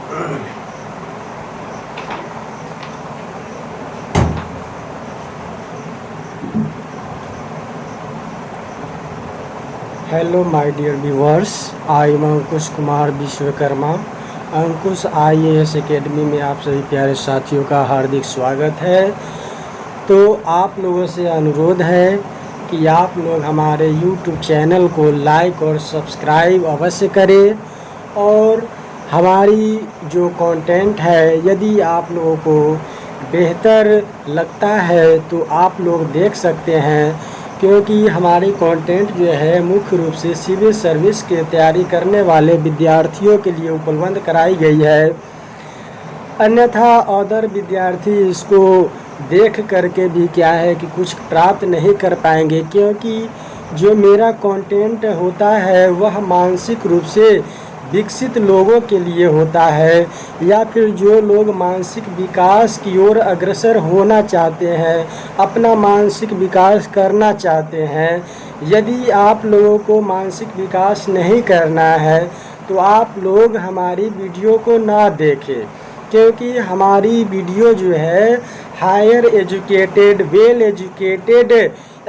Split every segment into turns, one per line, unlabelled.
Hello my dear viewers, I am Ankush Kumar Vishwakarma. Ankush IAS academy में आप सभी प्यारे साथियों का हार्दिक स्वागत है। तो आप लोगों से अनुरोध है कि आप लोग हमारे YouTube चैनल को लाइक और सब्सक्राइब अवश्य करें, और हमारी जो कंटेंट है यदि आप लोगों को बेहतर लगता है तो आप लोग देख सकते हैं, क्योंकि हमारी कंटेंट जो है मुख्य रूप से सिविल सर्विस की तैयारी करने वाले विद्यार्थियों के लिए उपलब्ध कराई गई है। अन्यथा अदर विद्यार्थी इसको देख करके भी क्या है कि कुछ प्राप्त नहीं कर पाएंगे, क्योंकि जो मेरा कंटेंट होता है वह मानसिक रूप से विकसित लोगों के लिए होता है, या फिर जो लोग मानसिक विकास की ओर अग्रसर होना चाहते हैं, अपना मानसिक विकास करना चाहते हैं। यदि आप लोगों को मानसिक विकास नहीं करना है तो आप लोग हमारी वीडियो को ना देखें, क्योंकि हमारी वीडियो जो है higher educated well educated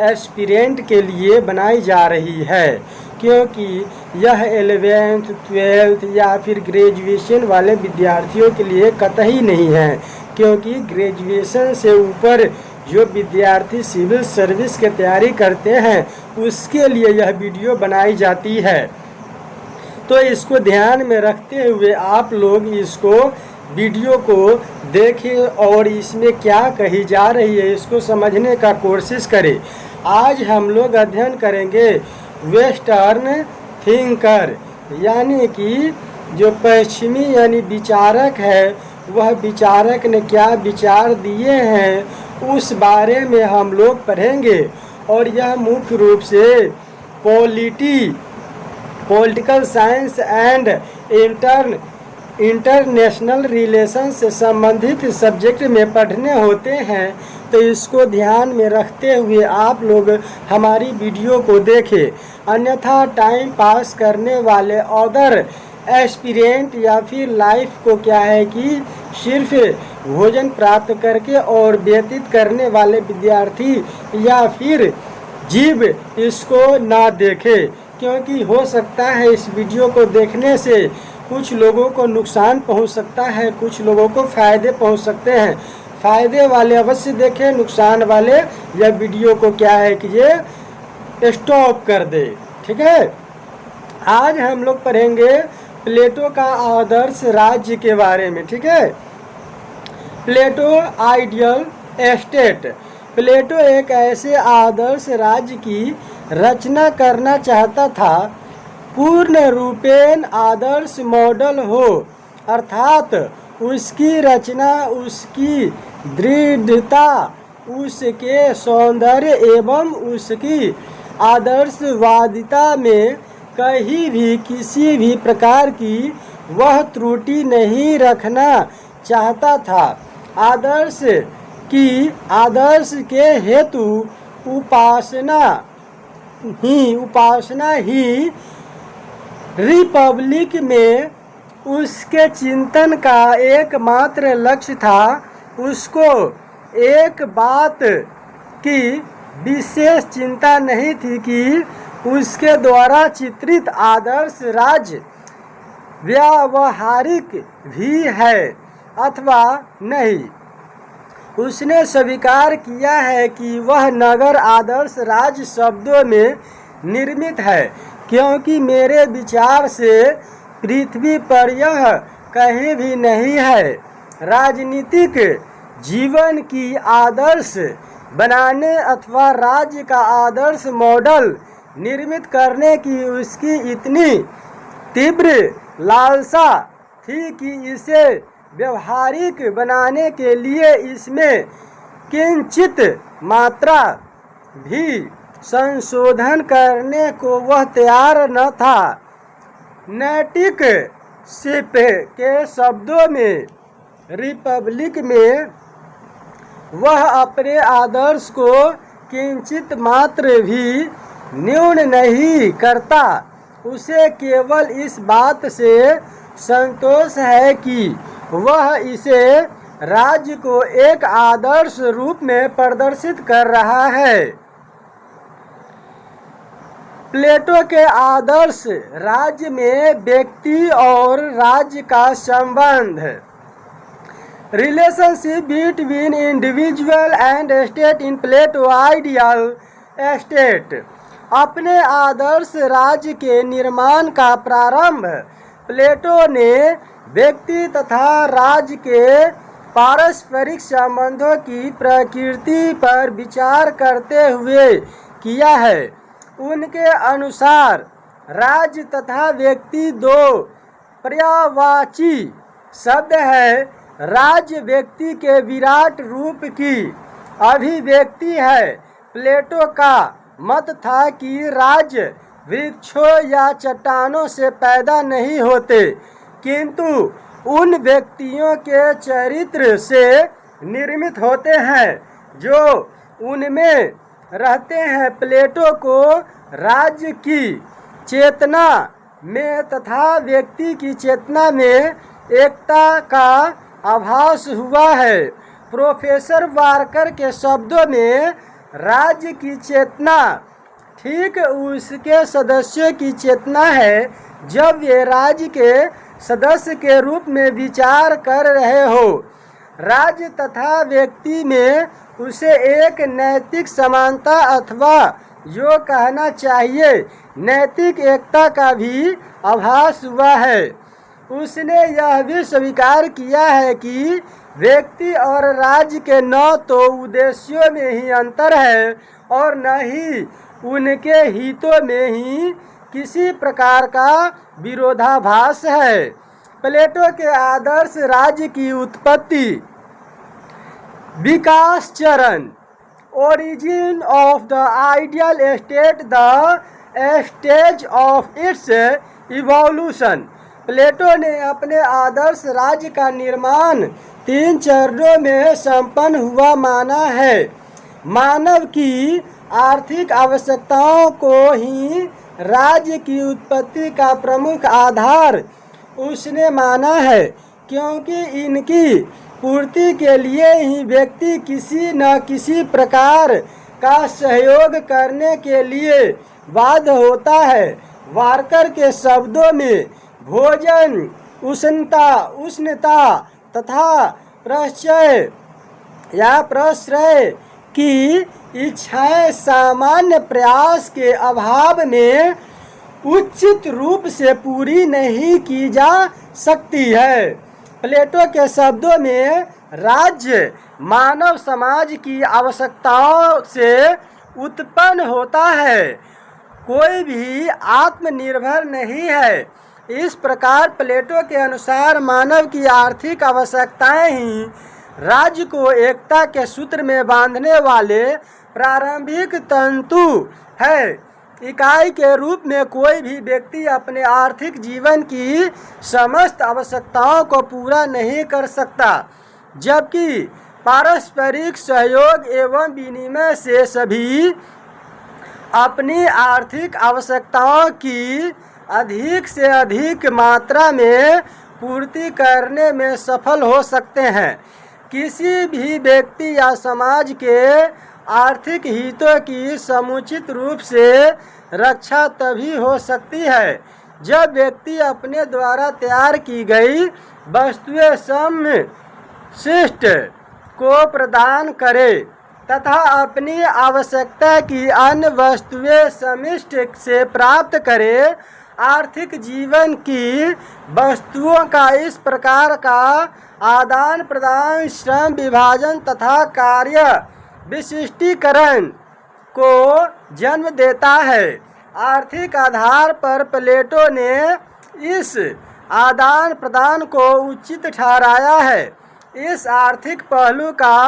aspirant के लिए बनाई जा रही है, क्योंकि यह 11th 12th या फिर ग्रेजुएशन वाले विद्यार्थियों के लिए कतई नहीं है, क्योंकि ग्रेजुएशन से ऊपर जो विद्यार्थी सिविल सर्विस की तैयारी करते हैं उसके लिए यह वीडियो बनाई जाती है। तो इसको ध्यान में रखते हुए आप लोग इसको वीडियो को देखें और इसमें क्या कही जा रही है इसको समझने का कोशिश करें। आज हम लोग अध्ययन करेंगे वेस्टर्न थिंकर, यानी कि जो पश्चिमी यानी विचारक है वह विचारक ने क्या विचार दिए हैं उस बारे में हम लोग पढ़ेंगे। और यह मुख्य रूप से political science and international relation से संबंधित सब्जेक्ट में पढ़ने होते हैं। तो इसको ध्यान में रखते हुए आप लोग हमारी वीडियो को देखें, अन्यथा टाइम पास करने वाले अदर एस्पिरेंट या फिर लाइफ को क्या है कि सिर्फ भोजन प्राप्त करके और व्यतीत करने वाले विद्यार्थी या फिर जीव इसको ना देखें, क्योंकि हो सकता है इस वीडियो को देखने से कुछ लोगों को नुकसान पहुंच सकता है, कुछ लोगों को फ़ायदे पहुंच सकते हैं। फ़ायदे वाले अवश्य देखें, नुकसान वाले या वीडियो को क्या है कि ये स्टॉप कर दे। ठीक है, आज हम लोग पढ़ेंगे प्लेटो का आदर्श राज्य के बारे में। ठीक है, प्लेटो आइडियल स्टेट। प्लेटो एक ऐसे आदर्श राज्य की रचना करना चाहता था पूर्ण रूपेण आदर्श मॉडल हो, अर्थात उसकी रचना, उसकी दृढ़ता, उसके सौंदर्य एवं उसकी आदर्शवादिता में कहीं भी किसी भी प्रकार की वह त्रुटि नहीं रखना चाहता था। आदर्श के हेतु उपासना ही रिपब्लिक में उसके चिंतन का एकमात्र लक्ष्य था। उसको एक बात की विशेष चिंता नहीं थी कि उसके द्वारा चित्रित आदर्श राज्य व्यावहारिक भी है अथवा नहीं। उसने स्वीकार किया है कि वह नगर आदर्श राज्य शब्दों में निर्मित है, क्योंकि मेरे विचार से पृथ्वी पर यह कहीं भी नहीं है। राजनीतिक जीवन की आदर्श बनाने अथवा राज्य का आदर्श मॉडल निर्मित करने की उसकी इतनी तीव्र लालसा थी कि इसे व्यवहारिक बनाने के लिए इसमें किंचित मात्रा भी संशोधन करने को वह तैयार न था। नैतिक शिप के शब्दों में रिपब्लिक में वह अपने आदर्श को किंचित मात्र भी न्यून नहीं करता। उसे केवल इस बात से संतोष है कि वह इसे राज्य को एक आदर्श रूप में प्रदर्शित कर रहा है। प्लेटो के आदर्श राज्य में व्यक्ति और राज्य का संबंध, relationship between individual and state in Plato ideal state. अपने आदर्श राज्य के निर्माण का प्रारंभ प्लेटो ने व्यक्ति तथा राज्य के पारस्परिक संबंधों की प्रकृति पर विचार करते हुए किया है। उनके अनुसार राज्य तथा व्यक्ति दो पर्यायवाची शब्द है। राज्य व्यक्ति के विराट रूप की अभिव्यक्ति है। प्लेटो का मत था कि राज्य वृक्षों या चट्टानों से पैदा नहीं होते, किंतु उन व्यक्तियों के चरित्र से निर्मित होते हैं जो उनमें रहते हैं। प्लेटो को राज्य की चेतना में तथा व्यक्ति की चेतना में एकता का आभास हुआ है। प्रोफेसर वार्कर के शब्दों में राज्य की चेतना ठीक उसके सदस्यों की चेतना है जब वे राज्य के सदस्य के रूप में विचार कर रहे हो। राज्य तथा व्यक्ति में उसे एक नैतिक समानता अथवा जो कहना चाहिए नैतिक एकता का भी आभास हुआ है। उसने यह भी स्वीकार किया है कि व्यक्ति और राज्य के न तो उद्देश्यों में ही अंतर है और न ही उनके हितों में ही किसी प्रकार का विरोधाभास है। प्लेटो के आदर्श राज्य की उत्पत्ति, विकास चरण, origin of the ideal state, the stage of its evolution। प्लेटो ने अपने आदर्श राज्य का निर्माण 3 चरणों में संपन्न हुआ माना है। मानव की आर्थिक आवश्यकताओं को ही राज्य की उत्पत्ति का प्रमुख आधार उसने माना है, क्योंकि इनकी पूर्ति के लिए ही व्यक्ति किसी न किसी प्रकार का सहयोग करने के लिए बाध्य होता है। वार्कर के शब्दों में भोजन, उष्णता तथा प्रश्रय की इच्छाएं सामान्य प्रयास के अभाव में उचित रूप से पूरी नहीं की जा सकती है। प्लेटो के शब्दों में राज्य मानव समाज की आवश्यकताओं से उत्पन्न होता है, कोई भी आत्मनिर्भर नहीं है। इस प्रकार प्लेटो के अनुसार मानव की आर्थिक आवश्यकताएं ही राज्य को एकता के सूत्र में बांधने वाले प्रारंभिक तंतु है। इकाई के रूप में कोई भी व्यक्ति अपने आर्थिक जीवन की समस्त आवश्यकताओं को पूरा नहीं कर सकता, जबकि पारस्परिक सहयोग एवं विनिमय से सभी अपनी आर्थिक आवश्यकताओं की अधिक से अधिक मात्रा में पूर्ति करने में सफल हो सकते हैं। किसी भी व्यक्ति या समाज के आर्थिक हितों की समुचित रूप से रक्षा तभी हो सकती है जब व्यक्ति अपने द्वारा तैयार की गई वस्तुएं समशिष्ट को प्रदान करे तथा अपनी आवश्यकता की अन्य वस्तुएं समष्टि से प्राप्त करे। आर्थिक जीवन की वस्तुओं का इस प्रकार का आदान प्रदान श्रम विभाजन तथा कार्य विशिष्टीकरण को जन्म देता है। आर्थिक आधार पर प्लेटो ने इस आदान प्रदान को उचित ठहराया है। इस आर्थिक पहलू का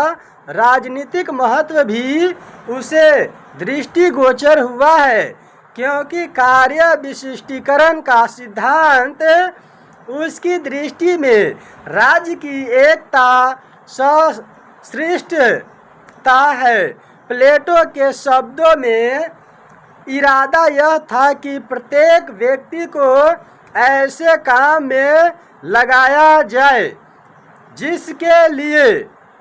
राजनीतिक महत्व भी उसे दृष्टिगोचर हुआ है, क्योंकि कार्य विशिष्टीकरण का सिद्धांत उसकी दृष्टि में राज्य की एकता सृष्टता है। प्लेटो के शब्दों में इरादा यह था कि प्रत्येक व्यक्ति को ऐसे काम में लगाया जाए जिसके लिए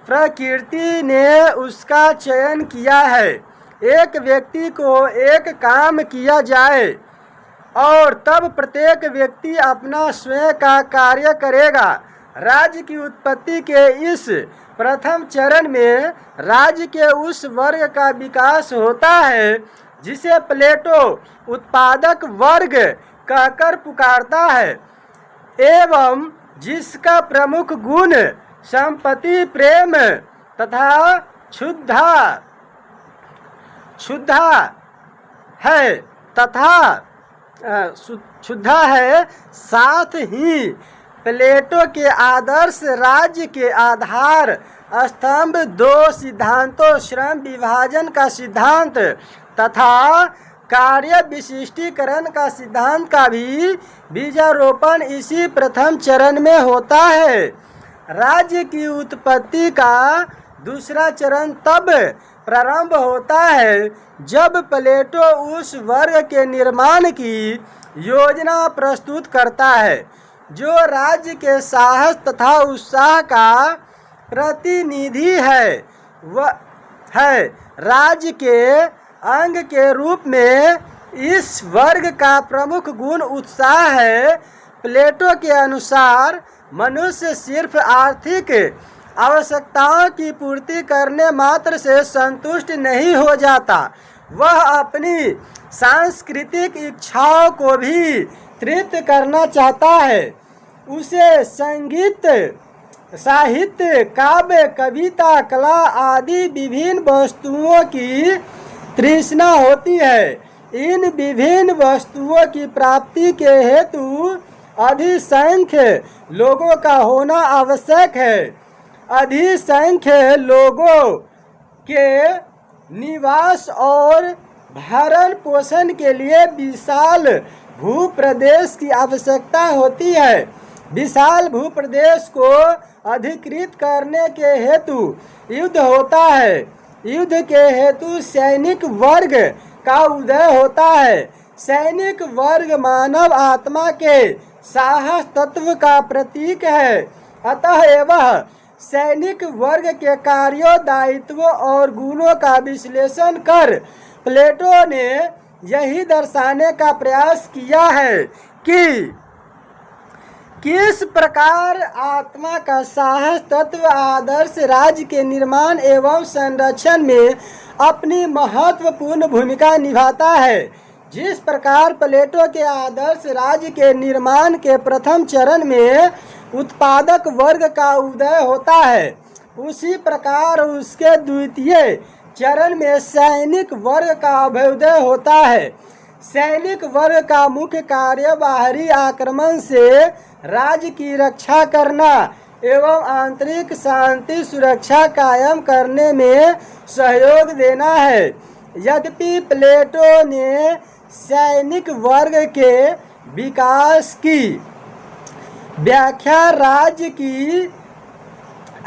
प्रकृति ने उसका चयन किया है। एक व्यक्ति को एक काम किया जाए और तब प्रत्येक व्यक्ति अपना स्वयं का कार्य करेगा। राज्य की उत्पत्ति के इस प्रथम चरण में राज्य के उस वर्ग का विकास होता है जिसे प्लेटो उत्पादक वर्ग कहकर पुकारता है एवं जिसका प्रमुख गुण संपत्ति, प्रेम तथा क्षुधा है साथ ही प्लेटो के आदर्श राज्य के आधार स्तंभ दो सिद्धांतों श्रम विभाजन का सिद्धांत तथा कार्य विशिष्टीकरण का सिद्धांत का भी बीजारोपण इसी प्रथम चरण में होता है। राज्य की उत्पत्ति का दूसरा चरण तब प्रारंभ होता है जब प्लेटो उस वर्ग के निर्माण की योजना प्रस्तुत करता है जो राज्य के साहस तथा उत्साह का प्रतिनिधि है। राज्य के अंग के रूप में इस वर्ग का प्रमुख गुण उत्साह है। प्लेटो के अनुसार मनुष्य सिर्फ आर्थिक आवश्यकताओं की पूर्ति करने मात्र से संतुष्ट नहीं हो जाता, वह अपनी सांस्कृतिक इच्छाओं को भी तृप्त करना चाहता है। उसे संगीत, साहित्य, काव्य, कविता, कला आदि विभिन्न वस्तुओं की तृष्णा होती है। इन विभिन्न वस्तुओं की प्राप्ति के हेतु अधिसंख्य लोगों का होना आवश्यक है। अधिसंख्य लोगों के निवास और भरण पोषण के लिए विशाल भूप्रदेश की आवश्यकता होती है। विशाल भूप्रदेश को अधिकृत करने के हेतु युद्ध होता है। युद्ध के हेतु सैनिक वर्ग का उदय होता है। सैनिक वर्ग मानव आत्मा के साहस तत्व का प्रतीक है। अतः वह सैनिक वर्ग के कार्यों, दायित्वों और गुणों का विश्लेषण कर प्लेटो ने यही दर्शाने का प्रयास किया है कि किस प्रकार आत्मा का साहस तत्व आदर्श राज्य के निर्माण एवं संरक्षण में अपनी महत्वपूर्ण भूमिका निभाता है। जिस प्रकार प्लेटो के आदर्श राज्य के निर्माण के प्रथम चरण में उत्पादक वर्ग का उदय होता है, उसी प्रकार उसके द्वितीय चरण में सैनिक वर्ग का अभ्युदय होता है। सैनिक वर्ग का मुख्य कार्य बाहरी आक्रमण से राज्य की रक्षा करना एवं आंतरिक शांति सुरक्षा कायम करने में सहयोग देना है। यद्यपि प्लेटो ने सैनिक वर्ग के विकास की व्याख्या राज्य की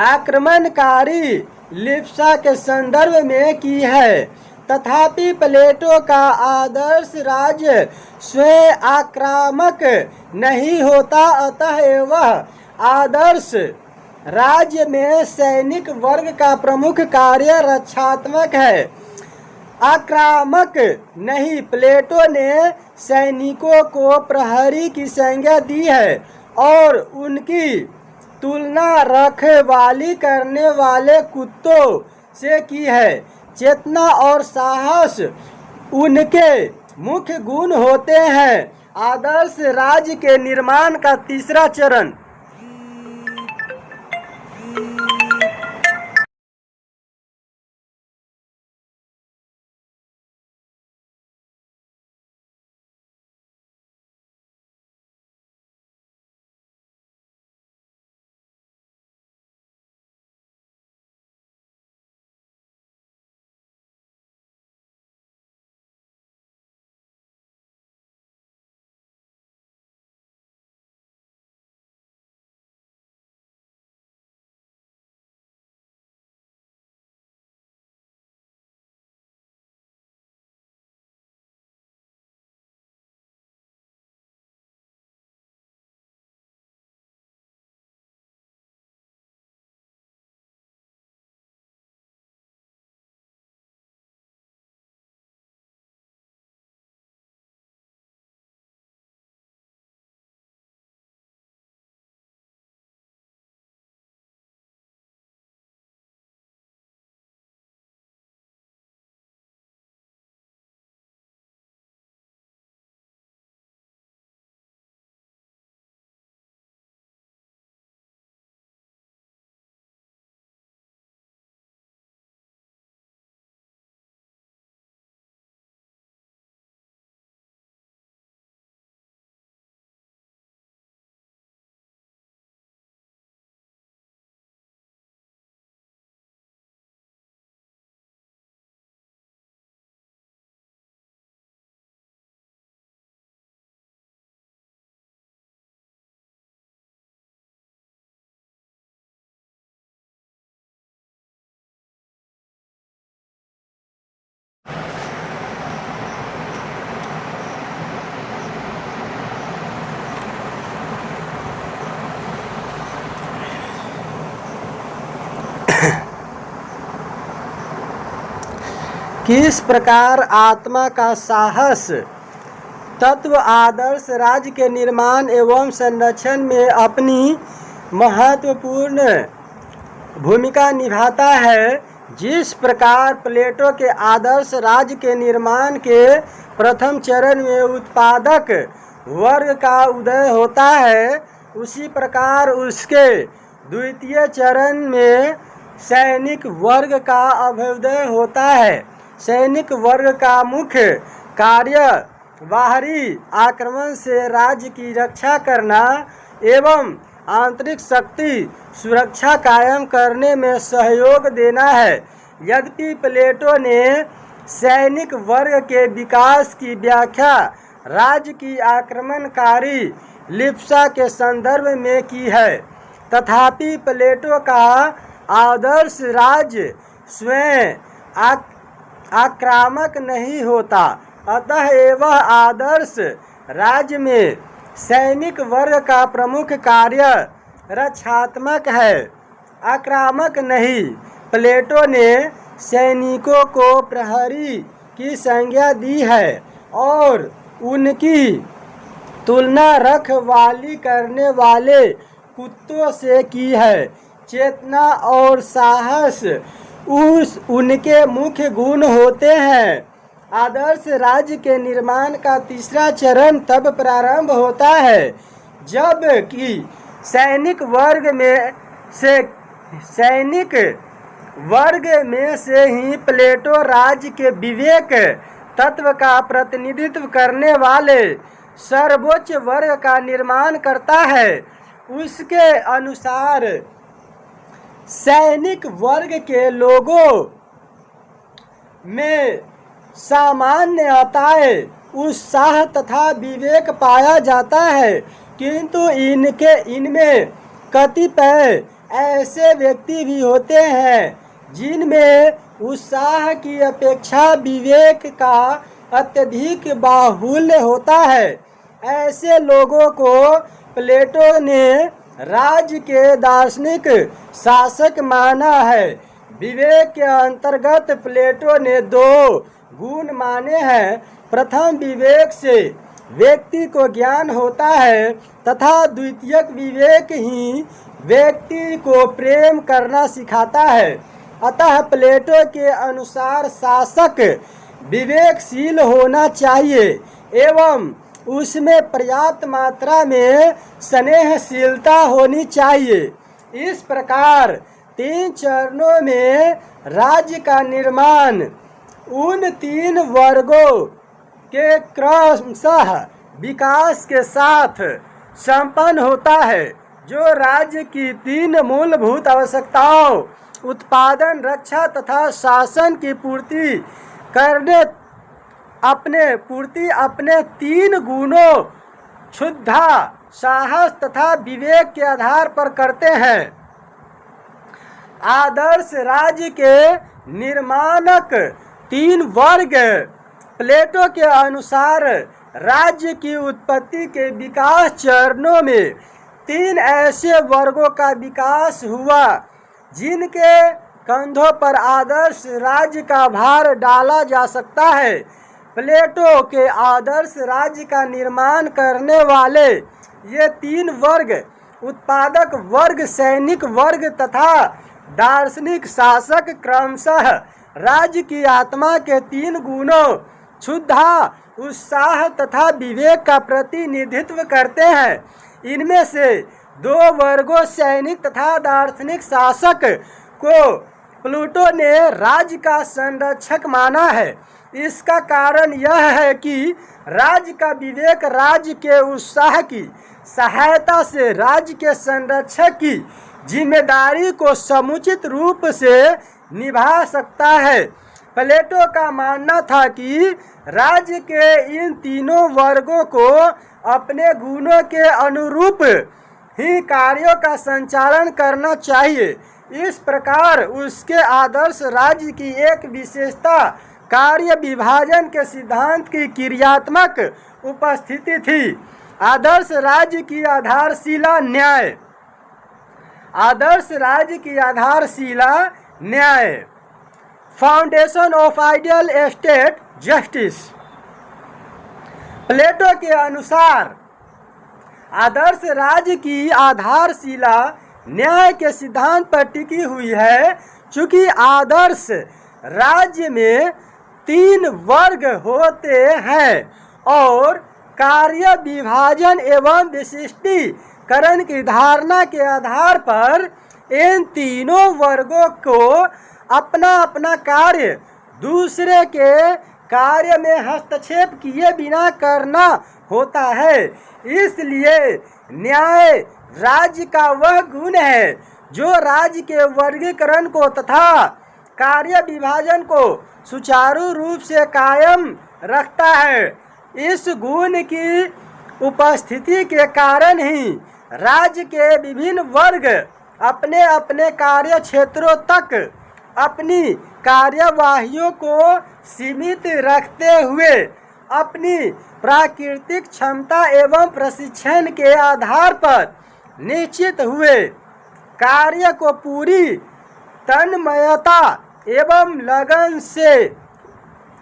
आक्रमणकारी लिप्सा के संदर्भ में की है, तथापि प्लेटो का आदर्श राज्य स्वयं आक्रामक नहीं होता। अतः वह आदर्श राज्य में सैनिक वर्ग का प्रमुख कार्य रक्षात्मक है, आक्रामक नहीं। प्लेटो ने सैनिकों को प्रहरी की संज्ञा दी है और उनकी तुलना रखवाली करने वाले कुत्तों से की है। चेतना और साहस उनके मुख्य गुण होते हैं। आदर्श राज्य के निर्माण का तीसरा चरण किस प्रकार आत्मा का साहस तत्व आदर्श राज्य के निर्माण एवं संरक्षण में अपनी महत्वपूर्ण भूमिका निभाता है। जिस प्रकार प्लेटो के आदर्श राज्य के निर्माण के प्रथम चरण में उत्पादक वर्ग का उदय होता है, उसी प्रकार उसके द्वितीय चरण में सैनिक वर्ग का अभ्युदय होता है। सैनिक वर्ग का मुख्य कार्य बाहरी आक्रमण से राज्य की रक्षा करना एवं आंतरिक शक्ति सुरक्षा कायम करने में सहयोग देना है। यद्यपि प्लेटो ने सैनिक वर्ग के विकास की व्याख्या राज्य की आक्रमणकारी लिप्सा के संदर्भ में की है, तथापि प्लेटो का आदर्श राज्य स्वयं आक्रामक नहीं होता, अतः वह आदर्श राज्य में सैनिक वर्ग का प्रमुख कार्य रक्षात्मक है, आक्रामक नहीं। प्लेटो ने सैनिकों को प्रहरी की संज्ञा दी है और उनकी तुलना रखवाली करने वाले कुत्तों से की है। चेतना और साहस उनके मुख्य गुण होते हैं। आदर्श राज्य के निर्माण का तीसरा चरण तब प्रारंभ होता है जब कि सैनिक वर्ग में से ही प्लेटो राज्य के विवेक तत्व का प्रतिनिधित्व करने वाले सर्वोच्च वर्ग का निर्माण करता है। उसके अनुसार सैनिक वर्ग के लोगों में सामान्यतः उत्साह तथा विवेक पाया जाता है, किंतु इनमें कतिपय ऐसे व्यक्ति भी होते हैं जिनमें उत्साह की अपेक्षा विवेक का अत्यधिक बाहुल्य होता है। ऐसे लोगों को प्लेटो ने राज्य के दार्शनिक शासक माना है। विवेक के अंतर्गत प्लेटो ने दो गुण माने हैं। प्रथम विवेक से व्यक्ति को ज्ञान होता है तथा द्वितीयक विवेक ही व्यक्ति को प्रेम करना सिखाता है। अतः प्लेटो के अनुसार शासक विवेकशील होना चाहिए एवं उसमें पर्याप्त मात्रा में स्नेहशीलता होनी चाहिए। इस प्रकार तीन चरणों में राज्य का निर्माण उन तीन वर्गों के क्रमशः विकास के साथ संपन्न होता है जो राज्य की तीन मूलभूत आवश्यकताओं उत्पादन, रक्षा तथा शासन की पूर्ति अपने तीन गुणों क्षुधा, साहस तथा विवेक के आधार पर करते हैं। आदर्श राज्य के निर्माणक तीन वर्ग प्लेटो के अनुसार राज्य की उत्पत्ति के विकास चरणों में तीन ऐसे वर्गों का विकास हुआ जिनके कंधों पर आदर्श राज्य का भार डाला जा सकता है। प्लेटो के आदर्श राज्य का निर्माण करने वाले ये तीन वर्ग उत्पादक वर्ग, सैनिक वर्ग तथा दार्शनिक शासक क्रमशः राज्य की आत्मा के तीन गुणों क्षुधा, उत्साह तथा विवेक का प्रतिनिधित्व करते हैं। इनमें से दो वर्गों सैनिक तथा दार्शनिक शासक को प्लेटो ने राज्य का संरक्षक माना है। इसका कारण यह है कि राज्य का विवेक राज्य के उत्साह की सहायता से राज्य के संरक्षक की जिम्मेदारी को समुचित रूप से निभा सकता है। प्लेटो का मानना था कि राज्य के इन तीनों वर्गों को अपने गुणों के अनुरूप ही कार्यों का संचालन करना चाहिए। इस प्रकार उसके आदर्श राज्य की एक विशेषता कार्य विभाजन के सिद्धांत की क्रियात्मक उपस्थिति थी। आदर्श राज्य की आधारशिला न्याय। आदर्श राज्य की आधारशिला न्याय। Foundation of ideal state justice. Plato के अनुसार आदर्श राज्य की आधारशिला न्याय के सिद्धांत पर टिकी हुई है। चूंकि आदर्श राज्य में 3 वर्ग होते हैं और कार्य विभाजन एवं विशिष्टीकरण की धारणा के आधार पर इन तीनों वर्गों को अपना अपना कार्य दूसरे के कार्य में हस्तक्षेप किए बिना करना होता है। इसलिए न्याय राज्य का वह गुण है जो राज्य के वर्गीकरण को तथा कार्य विभाजन को सुचारू रूप से कायम रखता है। इस गुण की उपस्थिति के कारण ही राज्य के विभिन्न वर्ग अपने अपने कार्य क्षेत्रों तक अपनी कार्यवाहियों को सीमित रखते हुए अपनी प्राकृतिक क्षमता एवं प्रशिक्षण के आधार पर निश्चित हुए कार्य को पूरी तन्मयता एवं लगन से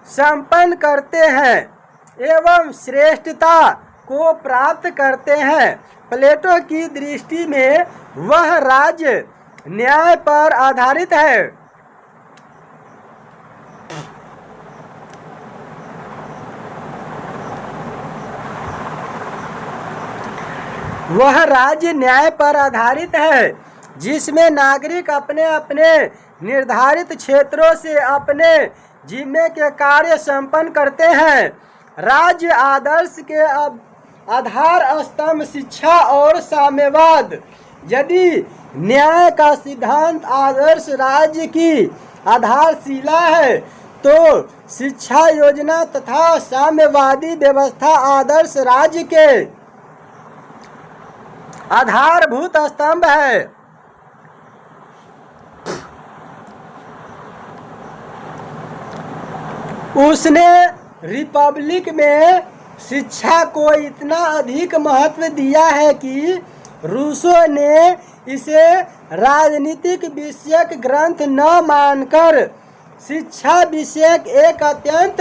संपन्न करते हैं एवं श्रेष्ठता को प्राप्त करते हैं। प्लेटो की दृष्टि में वह राज्य न्याय पर आधारित है। वह राज्य न्याय पर आधारित है जिसमें नागरिक अपने अपने निर्धारित क्षेत्रों से अपने जिम्मे के कार्य संपन्न करते हैं। राज्य आदर्श के आधार स्तंभ शिक्षा और साम्यवाद। यदि न्याय का सिद्धांत आदर्श राज्य की आधारशिला है तो शिक्षा योजना तथा साम्यवादी व्यवस्था आदर्श राज्य के आधारभूत स्तंभ है। उसने रिपब्लिक में शिक्षा को इतना अधिक महत्व दिया है कि रूसो ने इसे राजनीतिक विषयक ग्रंथ न मानकर शिक्षा विषयक एक अत्यंत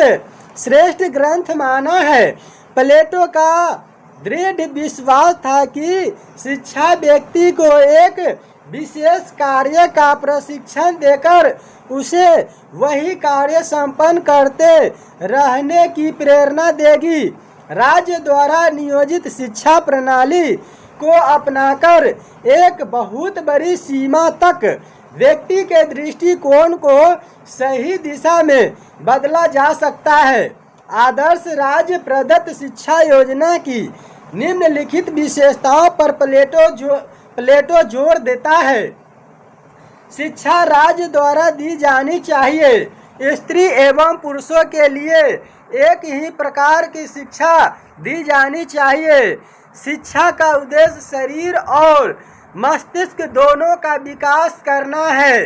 श्रेष्ठ ग्रंथ माना है। प्लेटो का दृढ़ विश्वास था कि शिक्षा व्यक्ति को एक विशेष कार्य का प्रशिक्षण देकर उसे वही कार्य संपन्न करते रहने की प्रेरणा देगी। राज्य द्वारा नियोजित शिक्षा प्रणाली को अपनाकर एक बहुत बड़ी सीमा तक व्यक्ति के दृष्टिकोण को सही दिशा में बदला जा सकता है। आदर्श राज्य प्रदत्त शिक्षा योजना की निम्नलिखित विशेषताओं पर प्लेटो जोर देता है। शिक्षा राज्य द्वारा दी जानी चाहिए। स्त्री एवं पुरुषों के लिए एक ही प्रकार की शिक्षा दी जानी चाहिए। शिक्षा का उद्देश्य शरीर और मस्तिष्क दोनों का विकास करना है।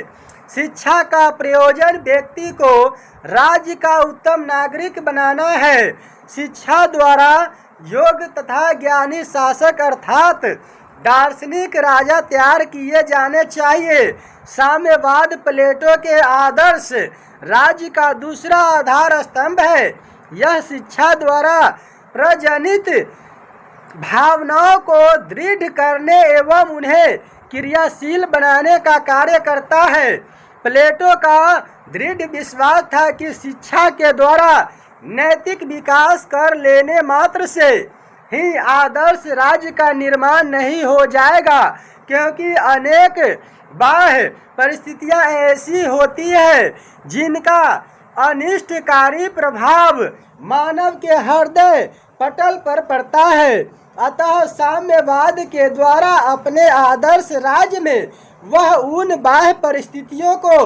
शिक्षा का प्रयोजन व्यक्ति को राज्य का उत्तम नागरिक बनाना है। शिक्षा द्वारा योग्य तथा ज्ञानी शासक अर्थात दार्शनिक राजा तैयार किए जाने चाहिए। साम्यवाद प्लेटो के आदर्श राज्य का दूसरा आधार स्तंभ है। यह शिक्षा द्वारा प्रजनित भावनाओं को दृढ़ करने एवं उन्हें क्रियाशील बनाने का कार्य करता है। प्लेटो का दृढ़ विश्वास था कि शिक्षा के द्वारा नैतिक विकास कर लेने मात्र से ही आदर्श राज्य का निर्माण नहीं हो जाएगा, क्योंकि अनेक बाह्य परिस्थितियां ऐसी होती है जिनका अनिष्टकारी प्रभाव मानव के हृदय पटल पर पड़ता है। अतः साम्यवाद के द्वारा अपने आदर्श राज्य में वह उन बाह्य परिस्थितियों को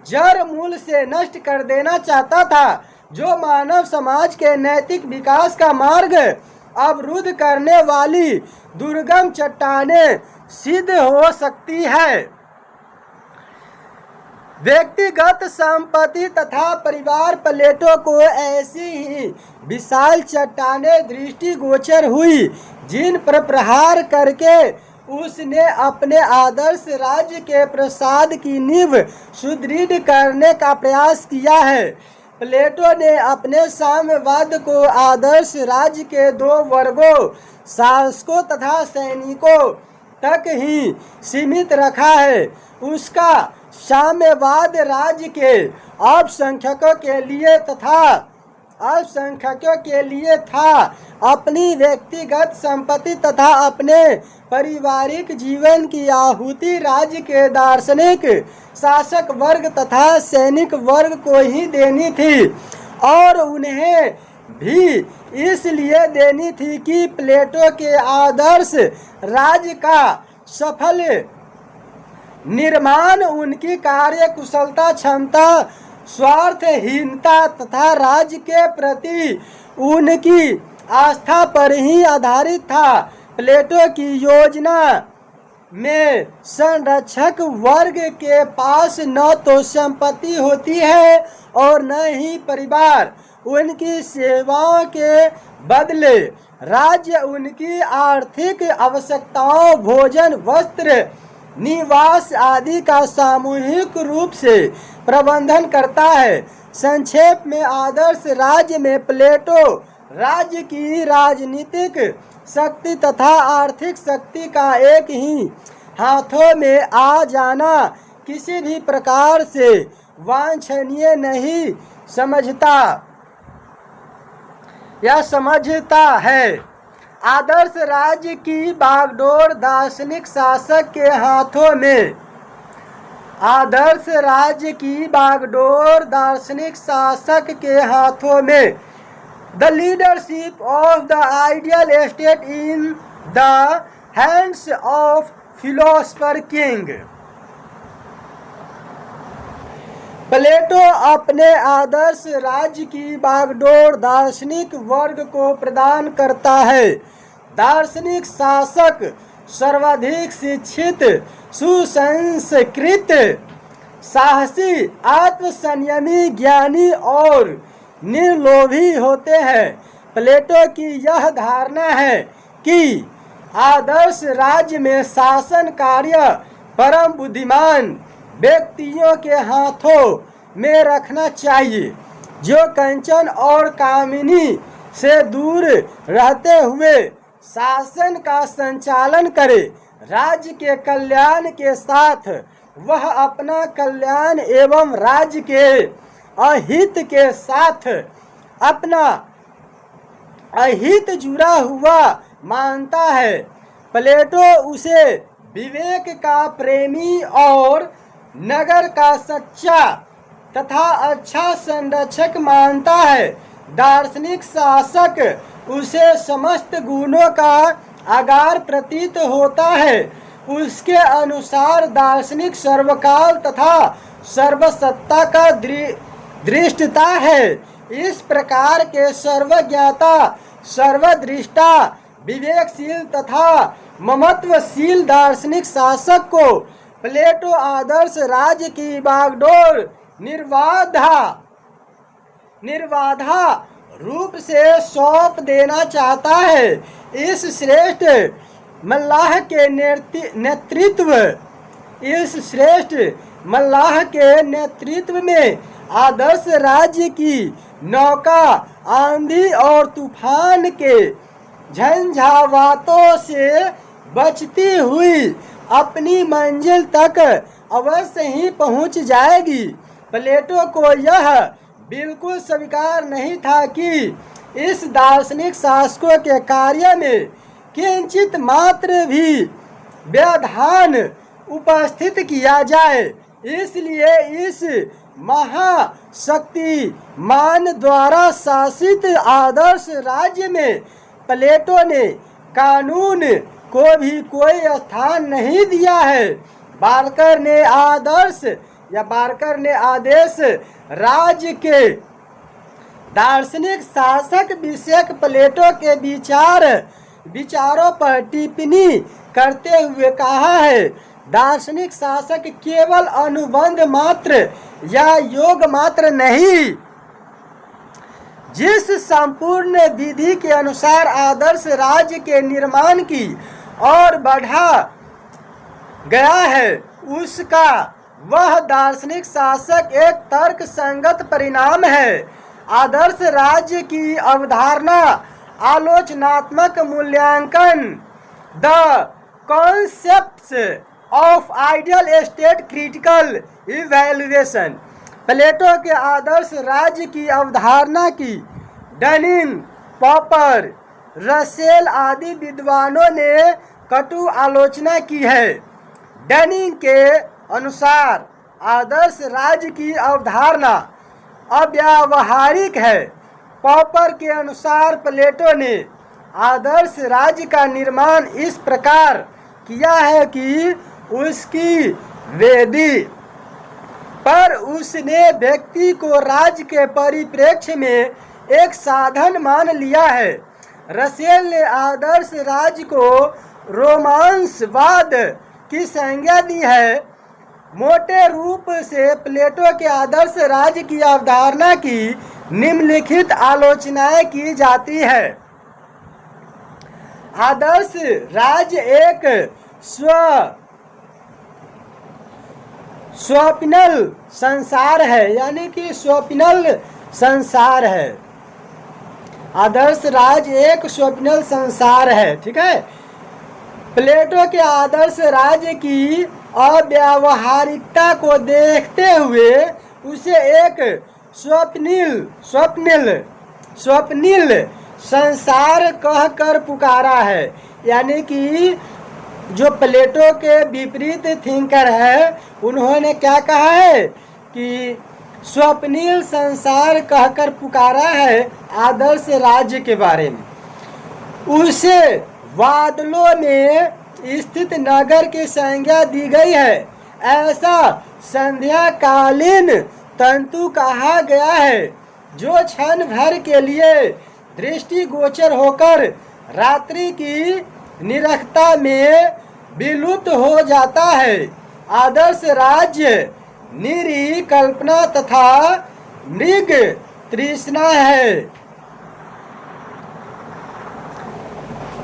जड़ मूल से नष्ट कर देना चाहता था जो मानव समाज के नैतिक विकास का मार्ग अवरुद्ध करने वाली दुर्गम चट्टानें सिद्ध हो सकती है। व्यक्तिगत संपत्ति तथा परिवार प्लेटो को ऐसी ही विशाल चट्टानें दृष्टिगोचर हुई जिन पर प्रहार करके उसने अपने आदर्श राज्य के प्रसाद की नींव सुदृढ़ करने का प्रयास किया है। प्लेटो ने अपने साम्यवाद को आदर्श राज्य के दो वर्गों, शासकों तथा सैनिकों तक ही सीमित रखा है। उसका साम्यवाद राज्य के अल्पसंख्यकों के लिए था। अपनी व्यक्तिगत संपत्ति तथा अपने पारिवारिक जीवन की आहुति राज्य के दार्शनिक, शासक वर्ग तथा सैनिक वर्ग को ही देनी थी, और उन्हें भी इसलिए देनी थी कि प्लेटो के आदर्श राज्य का सफल निर्माण उनकी कार्य कुशलता, क्षमता, स्वार्थहीनता तथा राज्य के प्रति उनकी आस्था पर ही आधारित था। प्लेटो की योजना में संरक्षक वर्ग के पास न तो संपत्ति होती है और न ही परिवार। उनकी सेवाओं के बदले राज्य उनकी आर्थिक आवश्यकताओं, भोजन, वस्त्र, निवास आदि का सामूहिक रूप से प्रबंधन करता है। संक्षेप में आदर्श राज्य में प्लेटो राज्य की राजनीतिक शक्ति तथा आर्थिक शक्ति का एक ही हाथों में आ जाना किसी भी प्रकार से वांछनीय नहीं समझता है। आदर्श राज्य की बागडोर दार्शनिक शासक के हाथों में आदर्श राज्य की बागडोर दार्शनिक शासक के हाथों में The leadership of the ideal state in the hands of philosopher king। प्लेटो अपने आदर्श राज्य की बागडोर दार्शनिक वर्ग को प्रदान करता है। दार्शनिक शासक सर्वाधिक शिक्षित, सुसंस्कृत, साहसी, आत्मसंयमी, ज्ञानी और निर्लोभी होते हैं। प्लेटो की यह धारणा है कि आदर्श राज्य में शासन कार्य परम बुद्धिमान व्यक्तियों के हाथों में रखना चाहिए, जो कंचन और कामिनी से दूर रहते हुए शासन का संचालन करे। राज्य के कल्याण के साथ वह अपना कल्याण एवं राज्य के अहित के साथ अपना अहित जुड़ा हुआ मानता है। प्लेटो उसे विवेक का प्रेमी और नगर का सच्चा तथा अच्छा संरक्षक मानता है। दार्शनिक शासक उसे समस्त गुणों का आगार प्रतीत होता है। उसके अनुसार दार्शनिक सर्वकाल तथा सर्वसत्ता का दृष्टता है। इस प्रकार के सर्वज्ञाता, सर्वदृष्टा, विवेकशील तथा ममत्वशील दार्शनिक शासक को प्लेटो आदर्श राज्य की बागडोर निर्बाधा रूप से सौंप देना चाहता है। इस श्रेष्ठ मल्लाह के नेतृत्व में आदर्श राज्य की नौका आंधी और तूफान के झंझावातों से बचती हुई अपनी मंजिल तक अवश्य ही पहुंच जाएगी। प्लेटो को यह बिल्कुल स्वीकार नहीं था कि इस दार्शनिक शासकों के कार्य में किंचित मात्र भी व्यवधान उपस्थित किया जाए। इसलिए इस महाशक्तिमान द्वारा शासित आदर्श राज्य में प्लेटो ने कानून को भी कोई स्थान नहीं दिया है। बार्कर ने आदेश राज्य के दार्शनिक शासक विषयक प्लेटो के विचारों पर टिप्पणी करते हुए कहा है, दार्शनिक शासक केवल अनुबंध मात्र या योग मात्र नहीं, जिस संपूर्ण विधि के अनुसार आदर्श राज्य के निर्माण की और गया है उसका वह दार्शनिक शासक एक तर्क संगत परिणाम है। आदर्श राज्य की अवधारणा आलोचनात्मक मूल्यांकन the concepts of ideal state critical evaluation. Plato के आदर्श राज्य की अवधारणा की डनिंग, पॉपर, रसेल आदि विद्वानों ने कटु आलोचना की है। डनिंग के अनुसार आदर्श राज्य की अवधारणा अव्यावहारिक है। पॉपर के अनुसार प्लेटो ने आदर्श राज्य का निर्माण इस प्रकार किया है कि उसकी वेदी पर उसने व्यक्ति को राज्य के परिप्रेक्ष्य में एक साधन मान लिया है। रसेल ने आदर्श राज्य को रोमांसवाद की संज्ञा दी है। मोटे रूप से प्लेटो के आदर्श राज्य की अवधारणा की निम्नलिखित आलोचनाएं की जाती है। आदर्श राज्य एक स्वप्निल संसार है, यानी कि स्वप्निल संसार है। आदर्श राज्य एक स्वप्निल संसार है, ठीक है। प्लेटो के आदर्श राज्य की अव्यावहारिकता को देखते हुए उसे एक स्वप्निल संसार कहकर पुकारा है। यानी कि जो प्लेटो के विपरीत थिंकर है उन्होंने क्या कहा है कि स्वप्निल संसार कहकर पुकारा है आदर्श राज्य के बारे में। उसे बादलों में स्थित नगर की संज्ञा दी गई है। ऐसा संध्याकालीन तंतु कहा गया है जो क्षण भर के लिए दृष्टिगोचर होकर रात्रि की निरखता में विलुप्त हो जाता है। आदर्श राज्य निरी कल्पना तथा मृग तृष्णा है।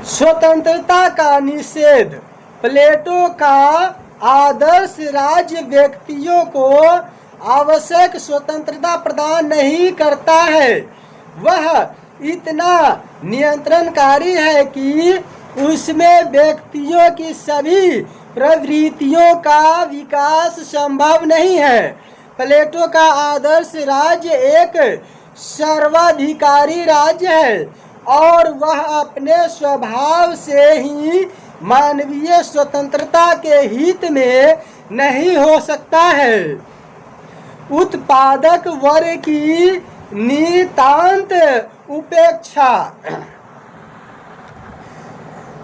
स्वतंत्रता का निषेध। प्लेटो का आदर्श राज्य व्यक्तियों को आवश्यक स्वतंत्रता प्रदान नहीं करता है। वह इतना नियंत्रणकारी है कि उसमें व्यक्तियों की सभी प्रवृत्तियों का विकास संभव नहीं है। प्लेटो का आदर्श राज्य एक सर्वाधिकारी राज्य है और वह अपने स्वभाव से ही मानवीय स्वतंत्रता के हित में नहीं हो सकता है। उत्पादक वर्ग की नितांत उपेक्षा।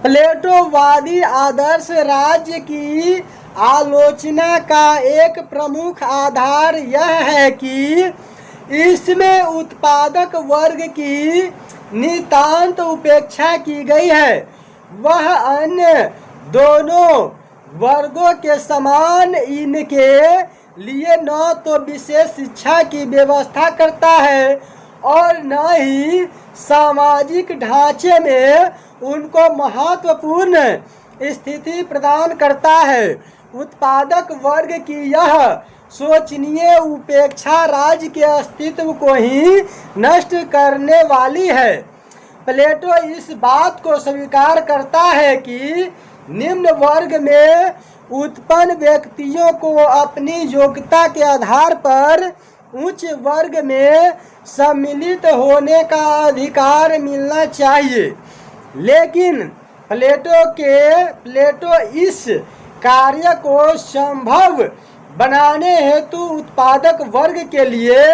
प्लेटोवादी आदर्श राज्य की आलोचना का एक प्रमुख आधार यह है कि इसमें उत्पादक वर्ग की नितांत उपेक्षा की गई है। वह अन्य दोनों वर्गों के समान इनके लिए न तो विशेष शिक्षा की व्यवस्था करता है और न ही सामाजिक ढांचे में उनको महत्वपूर्ण स्थिति प्रदान करता है। उत्पादक वर्ग की यह शोचनीय उपेक्षा राज्य के अस्तित्व को ही नष्ट करने वाली है। प्लेटो इस बात को स्वीकार करता है कि निम्न वर्ग में उत्पन्न व्यक्तियों को अपनी योग्यता के आधार पर उच्च वर्ग में सम्मिलित होने का अधिकार मिलना चाहिए। लेकिन प्लेटो इस कार्य को संभव बनाने हेतु उत्पादक वर्ग के लिए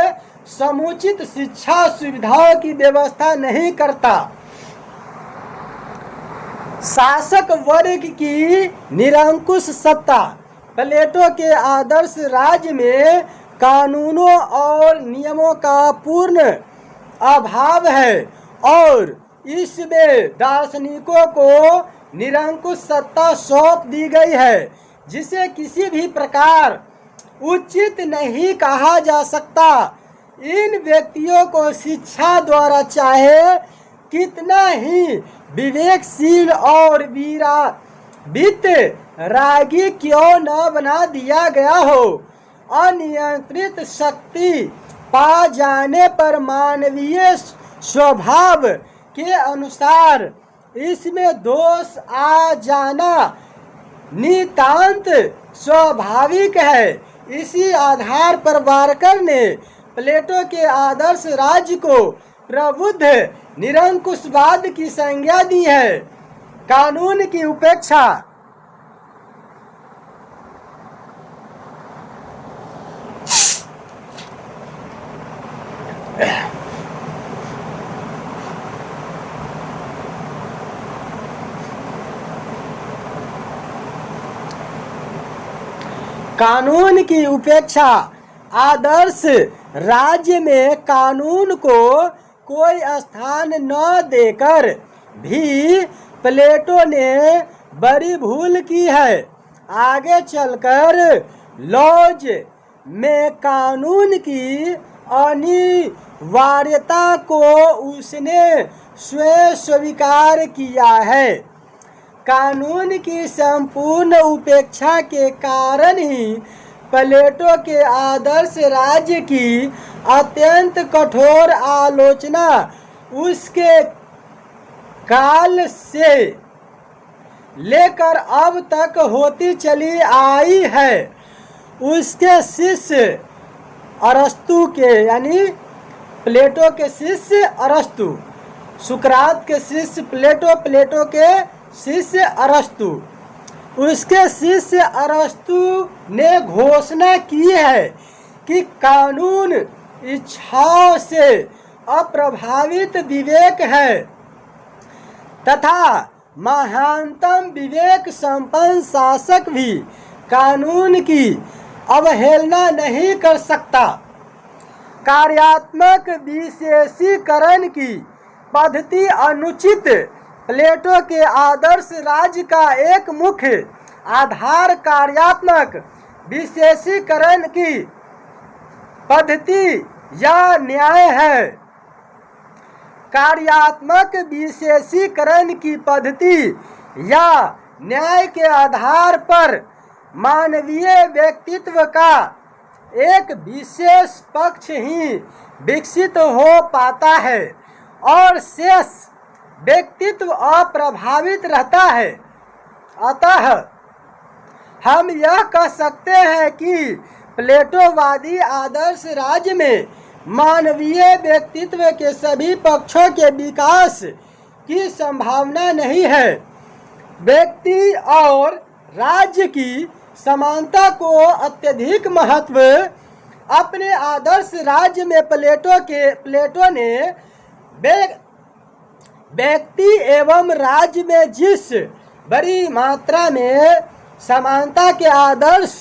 समुचित शिक्षा सुविधाओं की व्यवस्था नहीं करता। शासक वर्ग की निरंकुश सत्ता। प्लेटो के आदर्श राज्य में कानूनों और नियमों का पूर्ण अभाव है और इसमें दार्शनिकों को निरंकुश सत्ता सौंप दी गई है जिसे किसी भी प्रकार उचित नहीं कहा जा सकता। इन व्यक्तियों को शिक्षा द्वारा चाहे कितना ही विवेकशील और वित्त रागी क्यों न बना दिया गया हो। अनियंत्रित शक्ति पा जाने पर मानवीय स्वभाव के अनुसार इसमें दोष आ जाना नितांत स्वाभाविक है। इसी आधार पर बारकर ने प्लेटो के आदर्श राज्य को प्रबुद्ध निरंकुशवाद की संज्ञा दी है। कानून की उपेक्षा। कानून की उपेक्षा। आदर्श राज्य में कानून को कोई स्थान न देकर भी प्लेटो ने बड़ी भूल की है। आगे चलकर लॉज में कानून की अनिवार्यता को उसने स्वयं स्वीकार किया है। कानून की संपूर्ण उपेक्षा के कारण ही प्लेटो के आदर्श राज्य की अत्यंत कठोर आलोचना उसके काल से लेकर अब तक होती चली आई है। उसके शिष्य अरस्तु के, यानी प्लेटो के शिष्य अरस्तु, सुकरात के शिष्य प्लेटो, प्लेटो के शिष्य अरस्तु, उसके शिष्य अरस्तु ने घोषणा की है कि कानून इच्छाओं से अप्रभावित विवेक है तथा महानतम विवेक संपन्न शासक भी कानून की अवहेलना नहीं कर सकता। कार्यात्मक विशेषीकरण की पद्धति अनुचित। प्लेटो के आदर्श राज्य का एक मुख्य आधार कार्यात्मक विशेषीकरण की पद्धति या न्याय है। कार्यात्मक विशेषीकरण की पद्धति या न्याय के आधार पर मानवीय व्यक्तित्व का एक विशेष पक्ष ही विकसित हो पाता है और शेष व्यक्तित्व अप्रभावित रहता है। अतः हम यह कह सकते हैं कि प्लेटोवादी आदर्श राज्य में मानवीय व्यक्तित्व के सभी पक्षों के विकास की संभावना नहीं है। व्यक्ति और राज्य की समानता को अत्यधिक महत्व अपने आदर्श राज्य में प्लेटो ने व्यक्ति एवं राज्य में जिस बड़ी मात्रा में समानता के आदर्श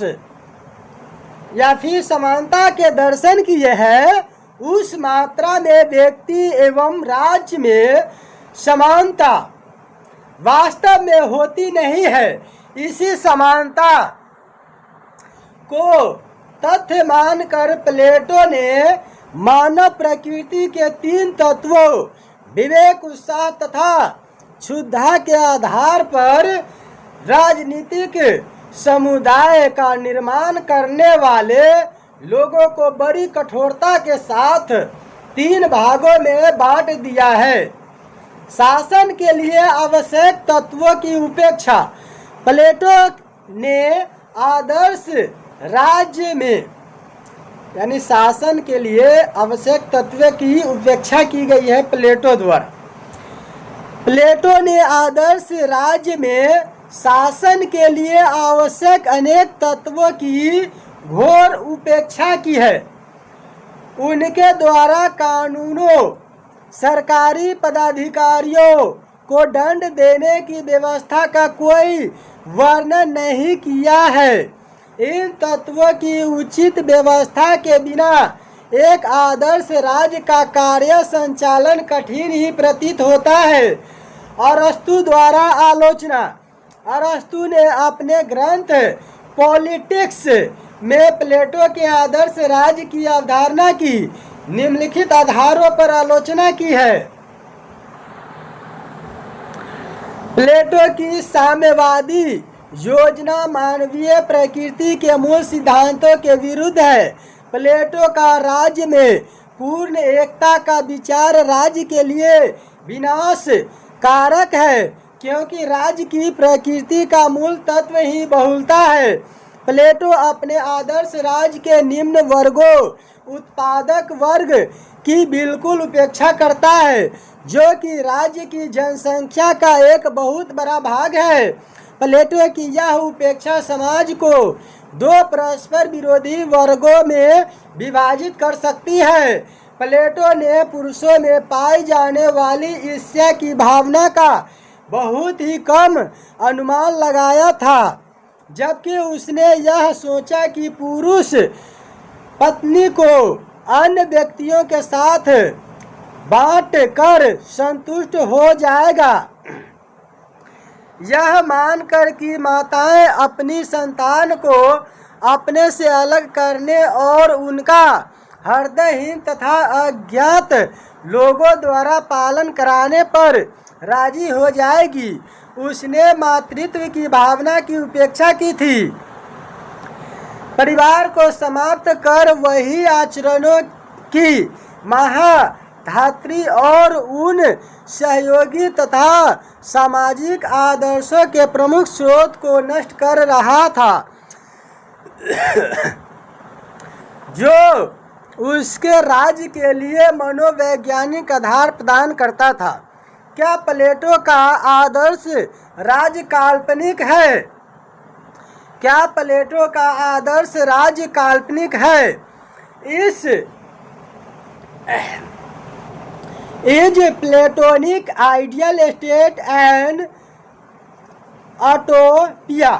या फिर समानता के दर्शन किए हैं, उस मात्रा में व्यक्ति एवं राज्य में समानता वास्तव में होती नहीं है। इसी समानता को तथ्य मानकर प्लेटो ने मानव प्रकृति के 3 तत्वों विवेक, उत्साह तथा क्षुधा के आधार पर राजनीतिक समुदाय का निर्माण करने वाले लोगों को बड़ी कठोरता के साथ 3 भागों में बांट दिया है। शासन के लिए आवश्यक तत्वों की उपेक्षा। प्लेटो ने आदर्श राज्य में, यानी शासन के लिए आवश्यक तत्व की उपेक्षा की गई है प्लेटो द्वारा। प्लेटो ने आदर्श राज्य में शासन के लिए आवश्यक अनेक तत्वों की घोर उपेक्षा की है। उनके द्वारा कानूनों, सरकारी पदाधिकारियों को दंड देने की व्यवस्था का कोई वर्णन नहीं किया है। इन तत्वों की उचित व्यवस्था के बिना एक आदर्श राज्य का कार्य संचालन कठिन ही प्रतीत होता है। अरस्तु द्वारा आलोचना। अरस्तु ने अपने ग्रंथ पॉलिटिक्स में प्लेटो के आदर्श राज्य की अवधारणा की निम्नलिखित आधारों पर आलोचना की है। प्लेटो की साम्यवादी योजना मानवीय प्रकृति के मूल सिद्धांतों के विरुद्ध है। प्लेटो का राज्य में पूर्ण एकता का विचार राज्य के लिए विनाश कारक है, क्योंकि राज्य की प्रकृति का मूल तत्व ही बहुलता है। प्लेटो अपने आदर्श राज्य के निम्न वर्गों, उत्पादक वर्ग की बिल्कुल उपेक्षा करता है, जो कि राज्य की जनसंख्या का एक बहुत बड़ा भाग है। प्लेटो की यह उपेक्षा समाज को दो परस्पर विरोधी वर्गों में विभाजित कर सकती है। प्लेटो ने पुरुषों में पाई जाने वाली ईर्ष्या की भावना का बहुत ही कम अनुमान लगाया था, जबकि उसने यह सोचा कि पुरुष पत्नी को अन्य व्यक्तियों के साथ बांट कर संतुष्ट हो जाएगा। यह मानकर कि माताएं अपनी संतान को अपने से अलग करने और उनका हृदयहीन तथा अज्ञात लोगों द्वारा पालन कराने पर राजी हो जाएगी, उसने मातृत्व की भावना की उपेक्षा की थी। परिवार को समाप्त कर वही आचरणों की महाधात्री और उन सहयोगी तथा सामाजिक आदर्शों के प्रमुख स्रोत को नष्ट कर रहा था जो उसके राज्य के लिए मनोवैज्ञानिक आधार प्रदान करता था। क्या प्लेटो का आदर्श राज्य काल्पनिक है? क्या प्लेटो का आदर्श राज्य काल्पनिक है? Is Platonic ideal state and utopia,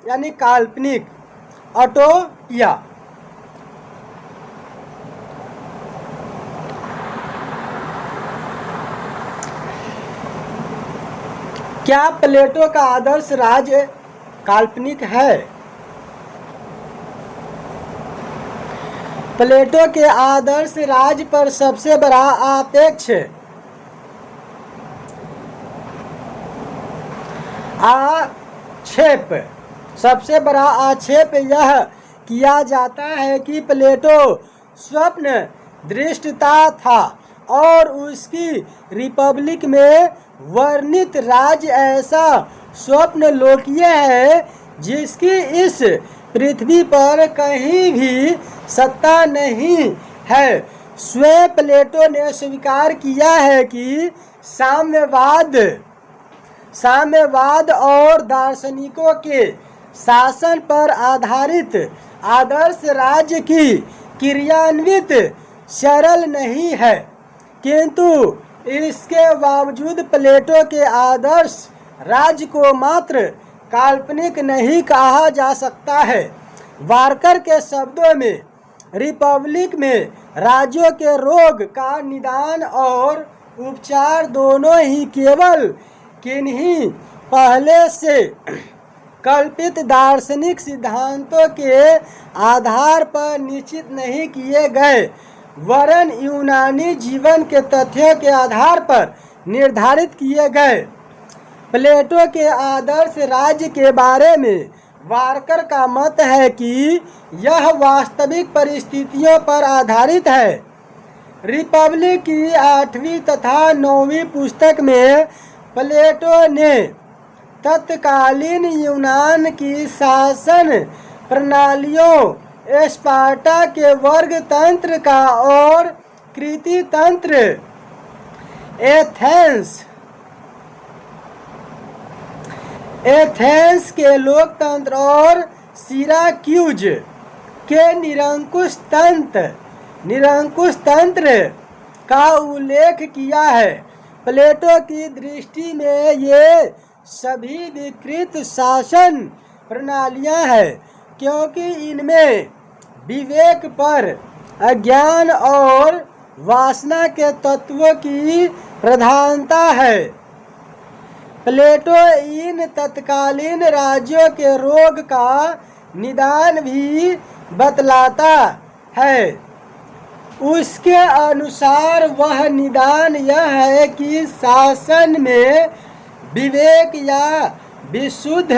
यानी काल्पनिक ऑटोपिया। क्या प्लेटो का आदर्श राज्य काल्पनिक है? प्लेटो के आदर्श राज्य पर सबसे बड़ा आक्षेप यह किया जाता है कि प्लेटो स्वप्न दृष्टा था और उसकी रिपब्लिक में वर्णित राज्य ऐसा स्वप्न लोकीय है जिसकी इस पृथ्वी पर कहीं भी सत्ता नहीं है। स्वयं प्लेटो ने स्वीकार किया है कि साम्यवाद और दार्शनिकों के शासन पर आधारित आदर्श राज्य की क्रियान्वित सरल नहीं है, किंतु इसके बावजूद प्लेटो के आदर्श राज्य को मात्र काल्पनिक नहीं कहा जा सकता है। वार्कर के शब्दों में, रिपब्लिक में राज्यों के रोग का निदान और उपचार दोनों ही केवल किन्हीं पहले से कल्पित दार्शनिक सिद्धांतों के आधार पर निश्चित नहीं किए गए, वरन यूनानी जीवन के तथ्यों के आधार पर निर्धारित किए गए। प्लेटो के आदर्श राज्य के बारे में वार्कर का मत है कि यह वास्तविक परिस्थितियों पर आधारित है। रिपब्लिक की 8वीं तथा 9वीं पुस्तक में प्लेटो ने तत्कालीन यूनान की शासन प्रणालियों, स्पार्टा के वर्ग तंत्र का और कृति तंत्र, एथेंस के लोकतंत्र और सिराक्यूज के निरंकुश तंत्र का उल्लेख किया है। प्लेटो की दृष्टि में ये सभी विकृत शासन प्रणालियां हैं, क्योंकि इनमें विवेक पर अज्ञान और वासना के तत्वों की प्रधानता है। प्लेटो इन तत्कालीन राज्यों के रोग का निदान भी बतलाता है। उसके अनुसार वह निदान यह है कि शासन में विवेक या विशुद्ध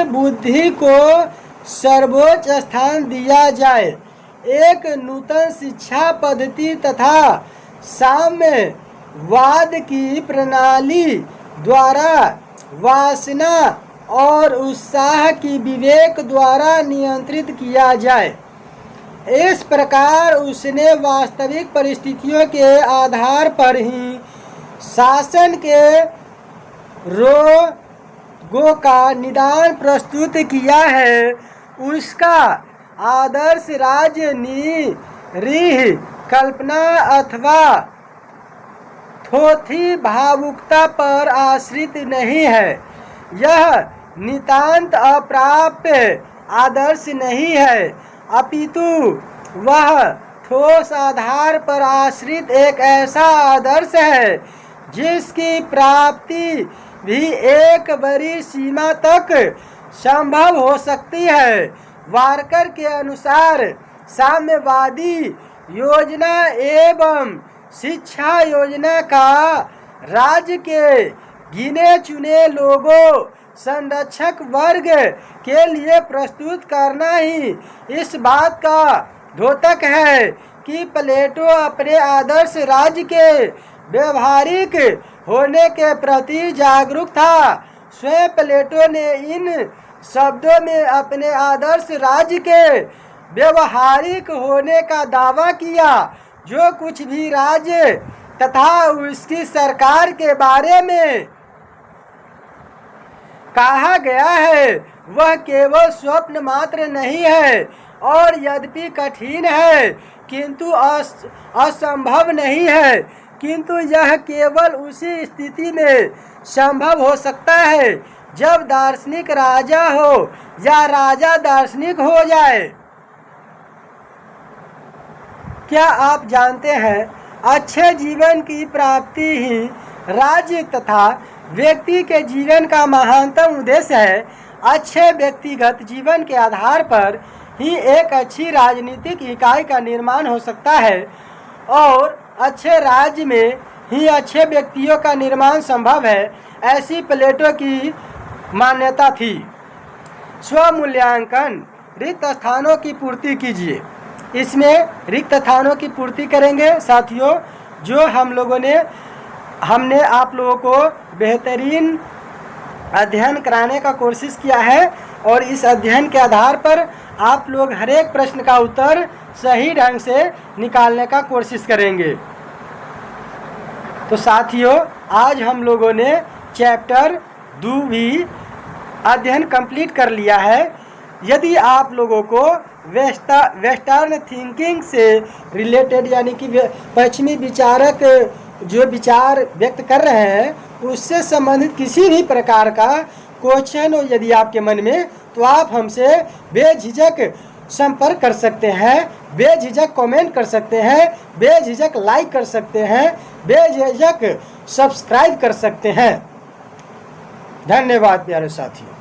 बुद्धि को सर्वोच्च स्थान दिया जाए। एक नूतन शिक्षा पद्धति तथा साम्यवाद की प्रणाली द्वारा वासना और उत्साह की विवेक द्वारा नियंत्रित किया जाए। इस प्रकार उसने वास्तविक परिस्थितियों के आधार पर ही शासन के रोगों का निदान प्रस्तुत किया है। उसका आदर्श राजनीतिक कल्पना अथवा थोथी भावुकता पर आश्रित नहीं है। यह नितांत अप्राप्य आदर्श नहीं है, अपितु वह ठोस आधार पर आश्रित एक ऐसा आदर्श है जिसकी प्राप्ति भी एक बड़ी सीमा तक संभव हो सकती है। वारकर के अनुसार साम्यवादी योजना एवं शिक्षा योजना का राज्य के गिने चुने लोगों संरक्षक वर्ग के लिए प्रस्तुत करना ही इस बात का द्योतक है कि प्लेटो अपने आदर्श राज्य के व्यवहारिक होने के प्रति जागरूक था। स्वयं प्लेटो ने इन शब्दों में अपने आदर्श राज्य के व्यवहारिक होने का दावा किया। जो कुछ भी राज्य तथा उसकी सरकार के बारे में कहा गया है वह केवल स्वप्न मात्र नहीं है और यद्यपि कठिन है किंतु असंभव नहीं है, किंतु यह केवल उसी स्थिति में संभव हो सकता है जब दार्शनिक राजा हो या राजा दार्शनिक हो जाए। क्या आप जानते हैं अच्छे जीवन की प्राप्ति ही राज्य तथा व्यक्ति के जीवन का महानतम उद्देश्य है। अच्छे व्यक्तिगत जीवन के आधार पर ही एक अच्छी राजनीतिक इकाई का निर्माण हो सकता है और अच्छे राज्य में ही अच्छे व्यक्तियों का निर्माण संभव है। ऐसी प्लेटो की मान्यता थी। स्वमूल्यांकन, रिक्त स्थानों की पूर्ति कीजिए। इसमें रिक्त स्थानों की पूर्ति करेंगे साथियों। जो हमने आप लोगों को बेहतरीन अध्ययन कराने का कोशिश किया है और इस अध्ययन के आधार पर आप लोग हर एक प्रश्न का उत्तर सही ढंग से निकालने का कोशिश करेंगे। तो साथियों आज हम लोगों ने चैप्टर 2 भी अध्ययन कंप्लीट कर लिया है। यदि आप लोगों को वेस्टर्न थिंकिंग से रिलेटेड यानी कि पश्चिमी विचारक जो विचार व्यक्त कर रहे हैं उससे संबंधित किसी भी प्रकार का क्वेश्चन हो यदि आपके मन में, तो आप हमसे बेझिझक संपर्क कर सकते हैं, बेझिझक कमेंट कर सकते हैं, बेझिझक लाइक कर सकते हैं, बेझिझक सब्सक्राइब कर सकते हैं। धन्यवाद प्यारे साथियों।